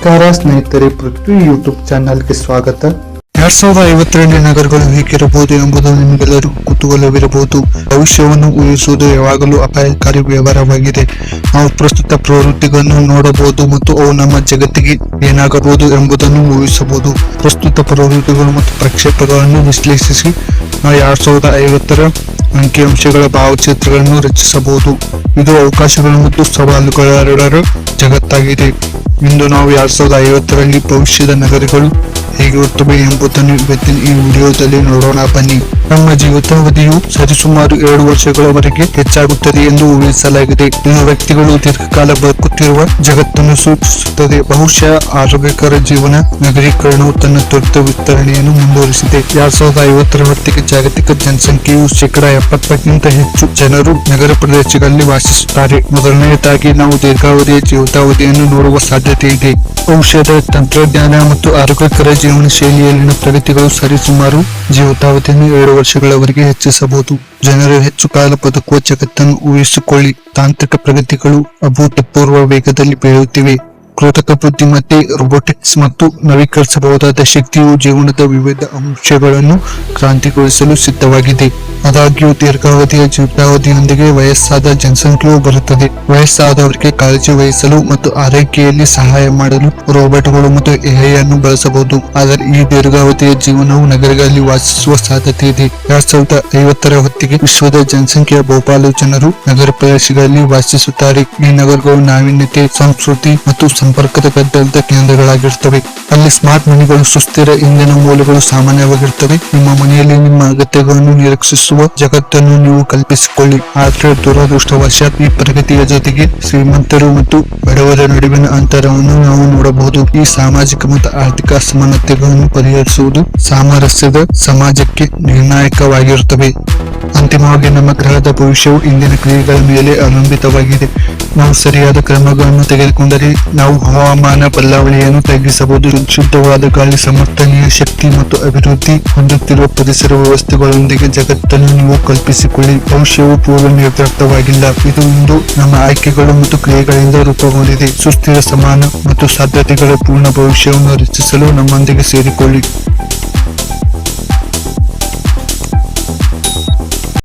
ನಮಸ್ಕಾರ ಸ್ನೇಹಿತರೆ, ಪೃಥ್ವಿ ಯೂಟ್ಯೂಬ್ ಚಾನಲ್ಗೆ ಸ್ವಾಗತ. 2052 ನಗರಗಳು ಹೇಗಿರಬಹುದು ಎಂಬುದು ನಿಮಗೆಲ್ಲರೂ ಕುತೂಹಲವಿರಬಹುದು. ಭವಿಷ್ಯವನ್ನು ಊಹಿಸುವುದು ಯಾವಾಗಲೂ ಅಪಾಯಕಾರಿ ವ್ಯವಹಾರವಾಗಿದೆ. ನಾವು ಪ್ರಸ್ತುತ ಪ್ರವೃತ್ತಿಗಳನ್ನು ನೋಡಬಹುದು ಮತ್ತು ಅವು ನಮ್ಮ ಜಗತ್ತಿಗೆ ಏನಾಗಬಹುದು ಎಂಬುದನ್ನು ಊಹಿಸಬಹುದು. ಪ್ರಸ್ತುತ ಪ್ರವೃತ್ತಿಗಳು ಮತ್ತು ಪ್ರಕ್ಷೇಪಗಳನ್ನು ವಿಶ್ಲೇಷಿಸಿ ನಾವು 2050 ಅಂಕಿಅಂಶಗಳ ಭಾವಚಿತ್ರಗಳನ್ನು ರಚಿಸಬಹುದು. ಇದು ಅವಕಾಶಗಳು ಮತ್ತು ಸವಾಲುಗಳೆರಡರ ಜಗತ್ತಾಗಿದೆ. ಇಂದು ನಾವು 2050ರಲ್ಲಿ ಭವಿಷ್ಯದ ನಗರಗಳು ಹೇಗಿರುತ್ತವೆ ಎಂಬುದನ್ನು ಇವತ್ತಿನ ಈ ವಿಡಿಯೋದಲ್ಲಿ ನೋಡೋಣ ಬನ್ನಿ. ನಮ್ಮ ಜೀವಿತಾವಧಿಯು ಸರಿಸುಮಾರು 7 ವರ್ಷಗಳವರೆಗೆ ಹೆಚ್ಚಾಗುತ್ತದೆ ಎಂದು ಊಹಿಸಲಾಗಿದೆ. ಇದು ವ್ಯಕ್ತಿಗಳು ದೀರ್ಘಕಾಲ ಬದುಕುತ್ತಿರುವ ಜಗತ್ತನ್ನು ಸೂಚಿಸುತ್ತದೆ. ಬಹುಶಃ ಆರೋಗ್ಯಕರ ಜೀವನ ನಗರೀಕರಣವು ತನ್ನ ತ್ವರಿತ ವಿಸ್ತರಣೆಯನ್ನು ಮುಂದುವರಿಸಿದೆ. 2050ರ ಹೊತ್ತಿಗೆ ಜಾಗತಿಕ ಜನಸಂಖ್ಯೆಯು 70% ಹೆಚ್ಚು ಜನರು ನಗರ ಪ್ರದೇಶಗಳಲ್ಲಿ ವಾಸಿಸುತ್ತಾರೆ. ಮೊದಲನೆಯದಾಗಿ ನಾವು ದೀರ್ಘಾವಧಿಯ ಜೀವಿತಾವಧಿಯನ್ನು ನೋಡುವ ಸಾಧ್ಯತೆ ಇದೆ. ಔಷಧ, ತಂತ್ರಜ್ಞಾನ ಮತ್ತು ಆರೋಗ್ಯಕರ ಜೀವನ ಶೈಲಿಯಲ್ಲಿನ ಪ್ರಗತಿಗಳು ಸರಿಸುಮಾರು ಜೀವಿತಾವಧಿಯನ್ನು 7 ವರ್ಷಗಳವರೆಗೆ ಹೆಚ್ಚಿಸಬಹುದು. ಜನರು ಹೆಚ್ಚು ಕಾಲ ಬದುಕುವ ಜಗತ್ತನ್ನು ಊಹಿಸಿಕೊಳ್ಳಿ. ತಾಂತ್ರಿಕ ಪ್ರಗತಿಗಳು ಅಭೂತಪೂರ್ವ ವೇಗದಲ್ಲಿ ಬೆಳೆಯುತ್ತಿವೆ. ಕೃತಕ ಬುದ್ಧಿಮತ್ತೆ, ರೊಬೊಟಿಕ್ಸ್ ಮತ್ತು ನವೀಕರಿಸಬಹುದಾದ ಶಕ್ತಿಯು ಜೀವನದ ವಿವಿಧ ಅಂಶಗಳನ್ನು ಕ್ರಾಂತಿಗೊಳಿಸಲು ಸಿದ್ಧವಾಗಿದೆ. ಆದಾಗ್ಯೂ ದೀರ್ಘಾವಧಿಯ ಜೀವಿತಾವಧಿಯೊಂದಿಗೆ ವಯಸ್ಸಾದ ಜನಸಂಖ್ಯೆಯು ಬರುತ್ತದೆ. ವಯಸ್ಸಾದವರಿಗೆ ಕಾಳಜಿ ವಹಿಸಲು ಮತ್ತು ಆರೈಕೆಯಲ್ಲಿ ಸಹಾಯ ಮಾಡಲು ರೋಬೋಟ್ಗಳು ಮತ್ತು ಎಐ ಅನ್ನು ಬಳಸಬಹುದು. ಆದರೆ ಈ ದೀರ್ಘಾವಧಿಯ ಜೀವನವು ನಗರಗಳಲ್ಲಿ ವಾಸಿಸುವ ಸಾಧ್ಯತೆ ಇದೆ. 2050ರ ಹೊತ್ತಿಗೆ ವಿಶ್ವದ ಜನಸಂಖ್ಯೆಯ ಬಹುಪಾಲು ಜನರು ನಗರ ಪ್ರದೇಶಗಳಲ್ಲಿ ವಾಸಿಸುತ್ತಾರೆ. ಈ ನಗರಗಳು ನಾವೀನ್ಯತೆ, ಸಂಸ್ಕೃತಿ ಮತ್ತು ಸಂಪರ್ಕದ ಗದ್ದಲದ ಕೇಂದ್ರಗಳಾಗಿರುತ್ತವೆ. ಅಲ್ಲಿ ಸ್ಮಾರ್ಟ್ ಮನೆಗಳು, ಸುಸ್ಥಿರ ಇಂಧನ ಮೂಲಗಳು ಸಾಮಾನ್ಯವಾಗಿರುತ್ತವೆ. ನಿಮ್ಮ ಮನೆಯಲ್ಲಿ ನಿಮ್ಮ ಅಗತ್ಯಗಳನ್ನು ನಿರೀಕ್ಷಿಸುವ ಜಗತ್ತನ್ನು ನೀವು ಕಲ್ಪಿಸಿಕೊಳ್ಳಿ. ಆದರೆ ದುರದೃಷ್ಟವಶಾತ್ ಈ ಪ್ರಗತಿಯ ಜೊತೆಗೆ ಶ್ರೀಮಂತರು ಮತ್ತು ಬಡವರ ನಡುವಿನ ಅಂತರವನ್ನು ನಾವು ನೋಡಬಹುದು. ಈ ಸಾಮಾಜಿಕ ಮತ್ತು ಆರ್ಥಿಕ ಅಸಮಾನತೆಗಳನ್ನು ಪರಿಹರಿಸುವುದು ಸಾಮರಸ್ಯದ ಸಮಾಜಕ್ಕೆ ನಿರ್ಣಾಯಕವಾಗಿರುತ್ತವೆ. ಅಂತಿಮವಾಗಿ ನಮ್ಮ ಗ್ರಹದ ಭವಿಷ್ಯವು ಇಂದಿನ ಕ್ರಿಯೆಗಳ ಮೇಲೆ ಅವಲಂಬಿತವಾಗಿದೆ. ನಾವು ಸರಿಯಾದ ಕ್ರಮಗಳನ್ನು ತೆಗೆದುಕೊಂಡರೆ ನಾವು ಹವಾಮಾನ ಬದಲಾವಣೆಯನ್ನು ತಗ್ಗಿಸಬಹುದು. ಶುದ್ಧವಾದ ಗಾಳಿ, ಸಮರ್ಥನೀಯ ಶಕ್ತಿ ಮತ್ತು ಅಭಿವೃದ್ಧಿ ಹೊಂದುತ್ತಿರುವ ಪರಿಸರ ವ್ಯವಸ್ಥೆಗಳೊಂದಿಗೆ ಜಗತ್ತನ್ನು ನೀವು ಕಲ್ಪಿಸಿಕೊಳ್ಳಿ. ಭವಿಷ್ಯವು ಪೂರ್ವ ನಿರ್ಧಾರಿತವಾಗಿಲ್ಲ. ಇದು ಇಂದು ನಮ್ಮ ಆಯ್ಕೆಗಳು ಮತ್ತು ಕ್ರಿಯೆಗಳಿಂದ ರೂಪುಗೊಂಡಿದೆ. ಸುಸ್ಥಿರ, ಸಮಾನ ಮತ್ತು ಸಾಧ್ಯತೆಗಳ ಪೂರ್ಣ ಭವಿಷ್ಯವನ್ನು ರಚಿಸಲು ನಮ್ಮೊಂದಿಗೆ ಸೇರಿಕೊಳ್ಳಿ.